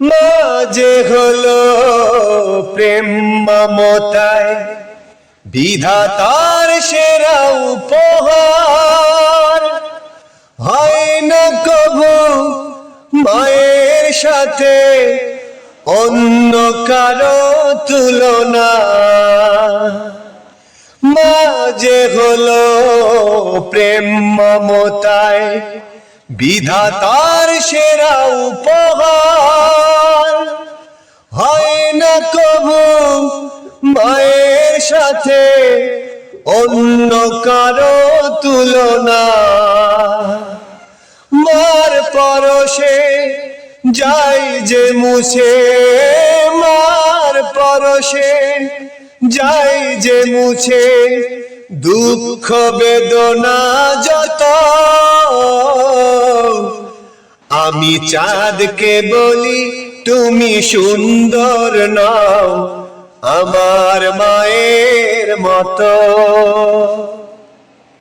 মা যে হলো প্রেম মমতায় বিধাতার সেরা উপহার। হয় না কবু মায়ের সাথে অন্য কারো তুলনা। মা যে হলো প্রেম মমতায় বিধাতার সেরা উপহার। হয় না কবু মায়ের সাথে অন্য কারো তুলনা। মার পরশে যাই যে মুছে, মার পরশে যাই যে মুছে দুঃখ বেদনা যত। আমি চাঁদকে বলি তুমি সুন্দর নও আমার মায়ের মতো।